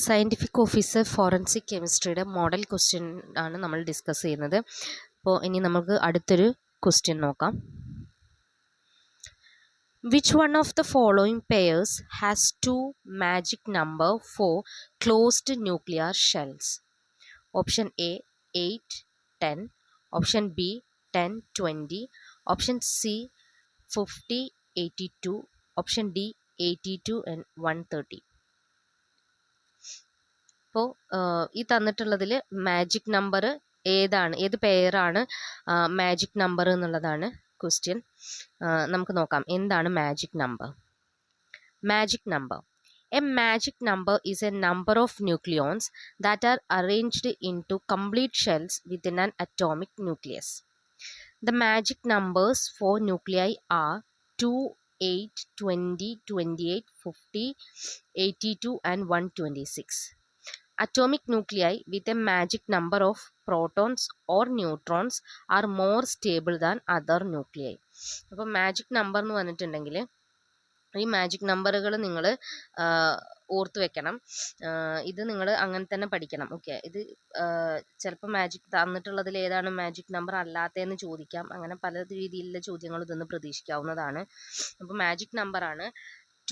Scientific officer forensic കെമിസ്ട്രിയുടെ model question ആണ് നമ്മൾ ഡിസ്കസ് ചെയ്യുന്നത്. അപ്പോൾ ഇനി നമുക്ക് അടുത്തൊരു ക്വസ്റ്റ്യൻ നോക്കാം. Which one of the following pairs has two magic number for closed nuclear shells? Option A 8, 10. Option B 10, 20. Option C 50, 82. Option D 82 and 130. അപ്പോൾ ഈ തന്നിട്ടുള്ളതിൽ മാജിക് നമ്പർ ഏത് പെയറാണ് മാജിക് നമ്പർ എന്നുള്ളതാണ് ക്വസ്റ്റ്യൻ. നമുക്ക് നോക്കാം എന്താണ് magic number. Magic number, a magic number is a number of nucleons that are arranged into complete shells within an atomic nucleus. The magic numbers for nuclei are 2, 8, 20, 28, 50, 82 and 126. Atomic nuclei with a magic number of protons or neutrons are more stable than other nuclei. അപ്പോൾ magic number എന്ന് പറഞ്ഞിട്ടുണ്ടെങ്കിൽ ഈ magic നമ്പറുകൾ നിങ്ങൾ ഓർത്ത് വെക്കണം. ഇത് നിങ്ങൾ അങ്ങനെ തന്നെ പഠിക്കണം. ഓക്കെ, ഇത് ചിലപ്പോൾ മാജിക് തന്നിട്ടുള്ളതിൽ ഏതാണ് മാജിക് നമ്പർ അല്ലാത്തതെന്ന് ചോദിക്കാം. അങ്ങനെ പല രീതിയിലുള്ള ചോദ്യങ്ങൾ ഇതൊന്ന് പ്രതീക്ഷിക്കാവുന്നതാണ്. അപ്പോൾ മാജിക് നമ്പറാണ്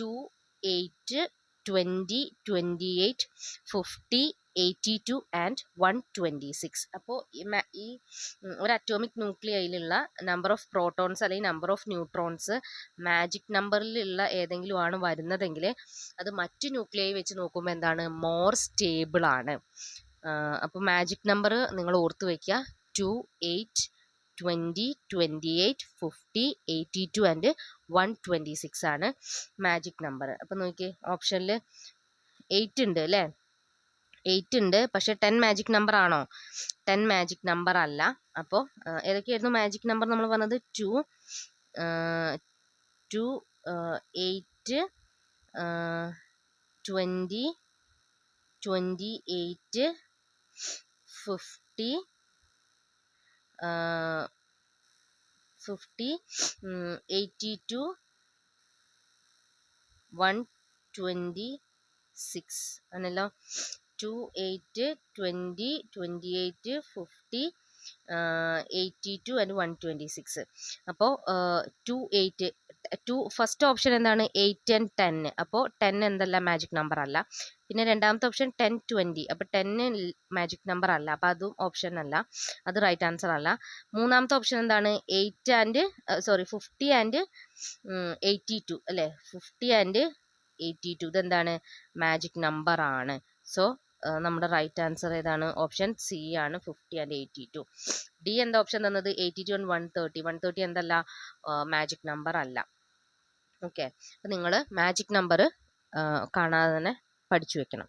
2, 8, 20, 28, 50, 82 and 126. അപ്പോൾ ഈ ഒരു അറ്റോമിക് ന്യൂക്ലിയയിലുള്ള നമ്പർ ഓഫ് പ്രോട്ടോൺസ് അല്ലെങ്കിൽ നമ്പർ ഓഫ് ന്യൂട്രോൺസ് മാജിക് നമ്പറിലുള്ള ഏതെങ്കിലും ആണ് വരുന്നതെങ്കിൽ അത് മറ്റ് ന്യൂക്ലിയൈ വെച്ച് നോക്കുമ്പോൾ എന്താണ്, മോർ സ്റ്റേബിൾ ആണ്. അപ്പോൾ മാജിക് നമ്പർ നിങ്ങൾ ഓർത്ത് വയ്ക്കുക. 2, 8, 20, 28, 50, 82 and 126 ആണ് മാജിക് നമ്പർ. അപ്പോൾ നോക്കിയേ, ഓപ്ഷനിൽ 8 ഉണ്ട് അല്ലേ, 8 ഉണ്ട്. പക്ഷേ 10 മാജിക് നമ്പർ ആണോ? 10 മാജിക് നമ്പർ അല്ല. അപ്പോൾ ഏതൊക്കെയായിരുന്നു മാജിക് നമ്പർ നമ്മൾ പറഞ്ഞത്? 2, 8, 20, 28, 50, 82, 126 ആണല്ലോ. 2, 8, 20, 28, 50, 82 and 126. അപ്പോൾ 2, 8 ഫസ്റ്റ് ഓപ്ഷൻ എന്താണ്? 8 and 10. അപ്പോൾ 10 എന്തല്ല, മാജിക് നമ്പർ അല്ല. പിന്നെ രണ്ടാമത്തെ ഓപ്ഷൻ 10, 20. അപ്പോൾ 10 മാജിക് നമ്പർ അല്ല, അപ്പോൾ അതും ഓപ്ഷൻ അല്ല, അത് റൈറ്റ് ആൻസർ അല്ല. മൂന്നാമത്തെ ഓപ്ഷൻ എന്താണ്? 50 and 82 അല്ലേ, 50 and 82 ഇതെന്താണ്, മാജിക് നമ്പർ ആണ്. സോ നമ്മുടെ റൈറ്റ് ആൻസർ ഏതാണ്? ഓപ്ഷൻ സി ആണ്, 50 and 82. ഡി എന്താ ഓപ്ഷൻ തന്നത്? 82 and 130. 130 എന്തല്ല, മാജിക് നമ്പർ അല്ല. ഓക്കെ, അപ്പം നിങ്ങൾ മാജിക് നമ്പർ കാണാതെ തന്നെ പഠിച്ചു വെക്കണം.